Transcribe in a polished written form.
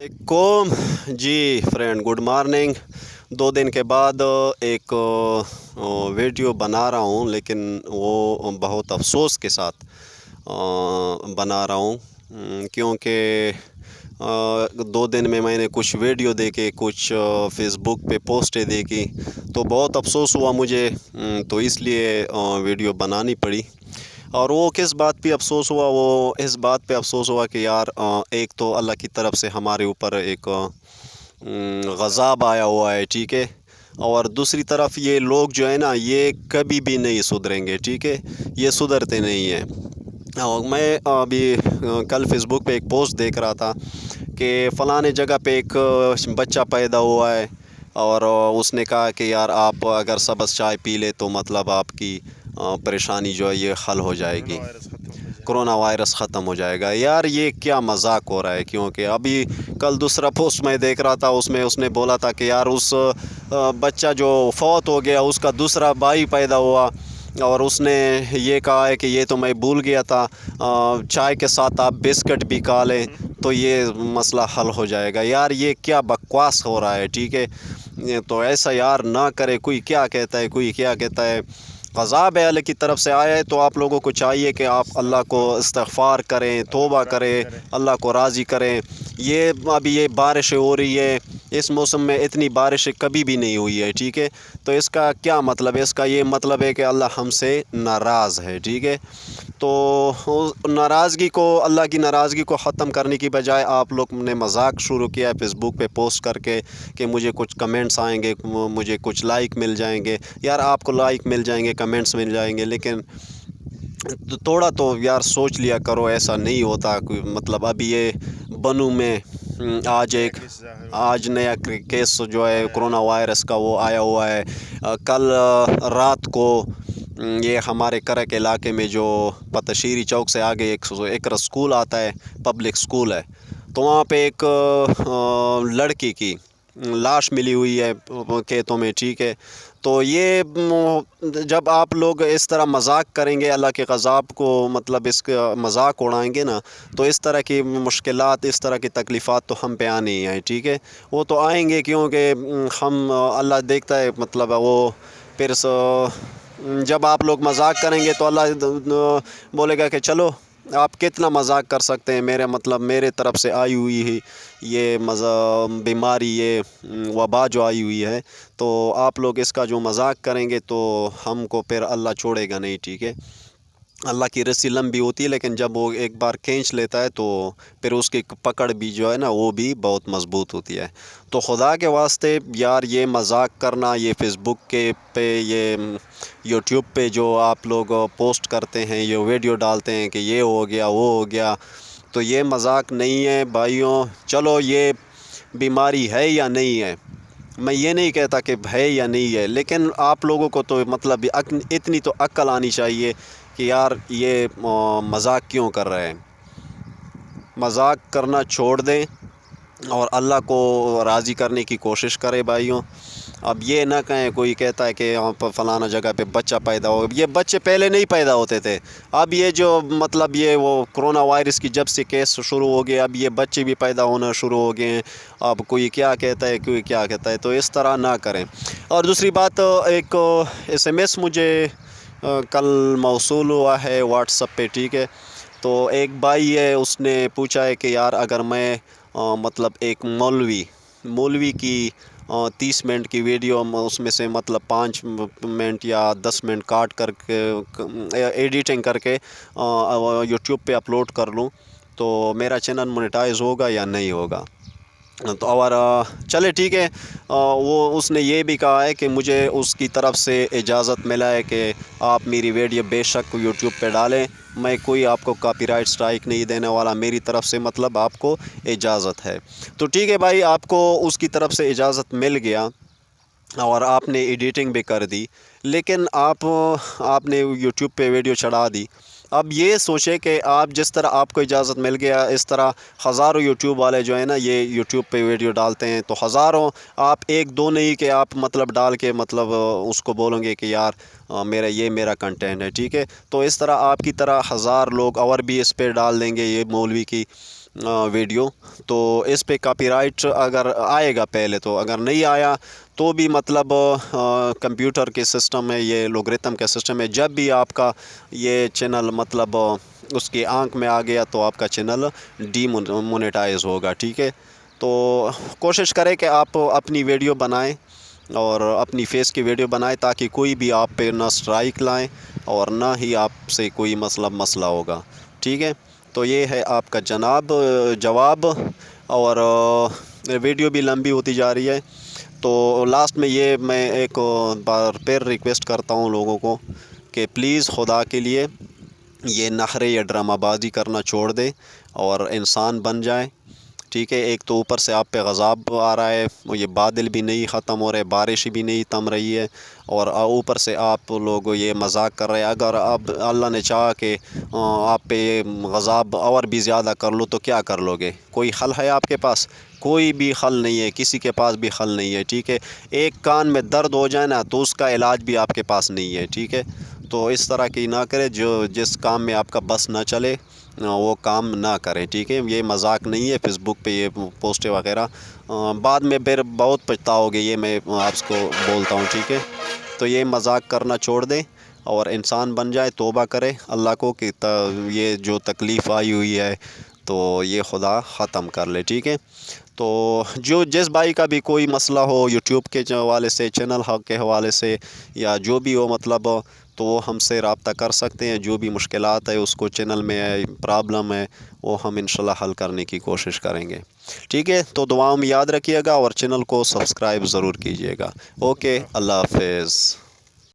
कोम जी friend, good morning. 2 दिन के बाद एक वीडियो बना रहा हूँ, लेकिन वो बहुत अफसोस के साथ बना रहा हूँ, क्योंकि 2 दिन में मैंने कुछ वीडियो देखे, कुछ फेसबुक पे पोस्टें देखी, तो बहुत अफसोस हुआ मुझे। तो इसलिए वीडियो बनानी पड़ी। और वो किस बात पे अफसोस हुआ? वो इस बात पे अफसोस हुआ कि यार, एक तो अल्लाह की तरफ से हमारे ऊपर एक गज़ाब आया हुआ है, ठीक है। और दूसरी तरफ ये लोग जो है ना, ये कभी भी नहीं सुधरेंगे, ठीक है। ये सुधरते नहीं हैं। और मैं अभी कल फेसबुक पे एक पोस्ट देख रहा था कि फ़लाने जगह पे एक बच्चा पैदा हुआ है, और उसने कहा कि यार, आप अगर सबस चाय पी ले तो मतलब आपकी परेशानी जो है ये हल हो जाएगी, कोरोना वायरस ख़त्म हो जाएगा। यार, ये क्या मजाक हो रहा है? क्योंकि अभी कल दूसरा पोस्ट मैं देख रहा था, उसमें उसने बोला था कि यार, उस बच्चा जो फौत हो गया उसका दूसरा भाई पैदा हुआ, और उसने ये कहा है कि ये तो मैं भूल गया था, चाय के साथ आप बिस्किट भी खा लें तो ये मसला हल हो जाएगा। यार, ये क्या बकवास हो रहा है, ठीक है। तो ऐसा यार ना करे। कोई क्या कहता है, कोई क्या कहता है। क़ज़ाब है, अल्लाह की तरफ से आया है, तो आप लोगों को चाहिए कि आप अल्लाह को इस्तिग़फ़ार करें, तौबा करें, अल्लाह को राज़ी करें। ये अभी ये बारिशें हो रही है, इस मौसम में इतनी बारिशें कभी भी नहीं हुई है, ठीक है। तो इसका क्या मतलब है? इसका ये मतलब है कि अल्लाह हमसे नाराज़ है, ठीक है। तो नाराज़गी को, अल्लाह की नाराज़गी को ख़त्म करने की बजाय आप लोग ने मजाक शुरू किया है फेसबुक पे पोस्ट करके कि मुझे कुछ कमेंट्स आएंगे, मुझे कुछ लाइक मिल जाएंगे। यार, आपको लाइक मिल जाएंगे, कमेंट्स मिल जाएंगे, लेकिन थोड़ा तो यार सोच लिया करो। ऐसा नहीं होता कोई, मतलब अभी ये बनू में आज नया केस जो है कोरोना वायरस का वो आया हुआ है। कल रात को ये हमारे करक इलाके में जो पतशीरी चौक से आगे एक स्कूल आता है, पब्लिक स्कूल है, तो वहाँ पे एक लड़की की लाश मिली हुई है खेतों में, ठीक है। तो ये जब आप लोग इस तरह मजाक करेंगे अल्लाह के ग़ज़ाब को, मतलब इसका मजाक उड़ाएंगे ना, तो इस तरह की मुश्किलात, इस तरह की तकलीफ़ात तो हम पे आनी ही हैं, ठीक है। वो तो आएंगे, क्योंकि हम अल्लाह देखता है, मतलब वो फिर जब आप लोग मजाक करेंगे तो अल्लाह बोलेगा कि चलो, आप कितना मजाक कर सकते हैं, मेरे तरफ से आई हुई है ये बीमारी, ये वबा जो आई हुई है, तो आप लोग इसका जो मजाक करेंगे तो हमको फिर अल्लाह छोड़ेगा नहीं, ठीक है। अल्लाह की रस्सी लंबी होती है, लेकिन जब वो एक बार खींच लेता है तो फिर उसकी पकड़ भी जो है ना, वो भी बहुत मज़बूत होती है। तो खुदा के वास्ते यार, ये मजाक करना, ये फेसबुक पे, ये यूट्यूब पे जो आप लोग पोस्ट करते हैं, ये वीडियो डालते हैं कि ये हो गया, वो हो गया, तो ये मजाक नहीं है भाइयों। चलो, ये बीमारी है या नहीं है, मैं ये नहीं कहता कि है या नहीं है, लेकिन आप लोगों को तो मतलब इतनी तो अक्ल आनी चाहिए कि यार, ये मजाक क्यों कर रहे हैं। मजाक करना छोड़ दें और अल्लाह को राज़ी करने की कोशिश करें भाइयों। अब ये ना कहें, कोई कहता है कि यहाँ पर फ़लाना जगह पे बच्चा पैदा हो, ये बच्चे पहले नहीं पैदा होते थे। अब ये जो मतलब ये वो कोरोना वायरस की जब से केस शुरू हो गए, अब ये बच्चे भी पैदा होना शुरू हो गए हैं। अब कोई क्या कहता है, कोई क्या कहता है, तो इस तरह ना करें। और दूसरी बात, एक SMS मुझे कल मौसूल हुआ है व्हाट्सएप पे, ठीक है। तो एक भाई है, उसने पूछा है कि यार, अगर मैं मतलब एक मौलवी की 30 मिनट की वीडियो, उसमें से मतलब 5 मिनट या 10 मिनट काट करके एडिटिंग करके यूट्यूब पे अपलोड कर लूँ, तो मेरा चैनल मोनेटाइज होगा या नहीं होगा। तो और चले, ठीक है। वो उसने ये भी कहा है कि मुझे उसकी तरफ से इजाज़त मिला है कि आप मेरी वीडियो बेशक यूट्यूब पे डालें, मैं कोई आपको कॉपीराइट स्ट्राइक नहीं देने वाला, मेरी तरफ से मतलब आपको इजाज़त है। तो ठीक है भाई, आपको उसकी तरफ से इजाज़त मिल गया और आपने एडिटिंग भी कर दी, लेकिन आपने यूट्यूब पे वीडियो चढ़ा दी। अब ये सोचें कि आप जिस तरह आपको इजाज़त मिल गया, इस तरह हज़ारों यूट्यूब वाले जो है ना, ये यूट्यूब पे वीडियो डालते हैं, तो हज़ारों, आप एक दो नहीं कि आप मतलब डाल के मतलब उसको बोलोगे कि यार, मेरा कंटेंट है, ठीक है। तो इस तरह आपकी तरह हज़ार लोग और भी इस पर डाल देंगे ये मौलवी की ویڈیو، تو اس پہ کاپی رائٹ اگر آئے گا پہلے تو، اگر نہیں آیا تو بھی مطلب کمپیوٹر کے سسٹم میں، یہ لوگرتم کا سسٹم ہے، جب بھی آپ کا یہ چینل مطلب اس کی آنکھ میں آ گیا تو آپ کا چینل ڈی مونیٹائز ہوگا، ٹھیک ہے۔ تو کوشش کریں کہ آپ اپنی ویڈیو بنائیں اور اپنی فیس کی ویڈیو بنائیں، تاکہ کوئی بھی آپ پہ نہ اسٹرائک لائیں اور نہ ہی آپ سے کوئی مسئلہ ہوگا، ٹھیک ہے۔ تو یہ ہے آپ کا جناب جواب، اور ویڈیو بھی لمبی ہوتی جا رہی ہے، تو لاسٹ میں یہ میں ایک بار پھر ریکویسٹ کرتا ہوں لوگوں کو کہ پلیز خدا کے لیے یہ نخرے یا ڈرامہ بازی کرنا چھوڑ دے اور انسان بن جائے، ٹھیک ہے۔ ایک تو اوپر سے آپ پہ غضب آ رہا ہے، یہ بادل بھی نہیں ختم ہو رہے، بارش بھی نہیں تم رہی ہے، اور اوپر سے آپ لوگ یہ مذاق کر رہے ہیں۔ اگر اب اللہ نے چاہا کہ آپ پہ غضب اور بھی زیادہ کر لو تو کیا کر لو گے؟ کوئی حل ہے آپ کے پاس؟ کوئی بھی حل نہیں ہے، کسی کے پاس بھی حل نہیں ہے، ٹھیک ہے۔ ایک کان میں درد ہو جائے نا تو اس کا علاج بھی آپ کے پاس نہیں ہے، ٹھیک ہے۔ تو اس طرح کی نہ کرے، جس کام میں آپ کا بس نہ چلے وہ کام نہ کریں، ٹھیک ہے۔ یہ مذاق نہیں ہے، فیس بک پہ یہ پوسٹیں وغیرہ بعد میں پھر بہت پچھتاؤ گے، یہ میں آپ کو بولتا ہوں، ٹھیک ہے۔ تو یہ مذاق کرنا چھوڑ دیں اور انسان بن جائے، توبہ کرے اللہ کو کہ یہ جو تکلیف آئی ہوئی ہے تو یہ خدا ختم کر لے، ٹھیک ہے۔ تو جس بھائی کا بھی کوئی مسئلہ ہو یوٹیوب کے حوالے سے، چینل حق کے حوالے سے، یا جو بھی ہو مطلب، تو وہ ہم سے رابطہ کر سکتے ہیں۔ جو بھی مشکلات ہے اس کو چینل میں ہے، پرابلم ہے، وہ ہم انشاءاللہ حل کرنے کی کوشش کریں گے، ٹھیک ہے۔ تو دعاؤں میں یاد رکھیے گا اور چینل کو سبسکرائب ضرور کیجیے گا۔ اوکے، اللہ حافظ۔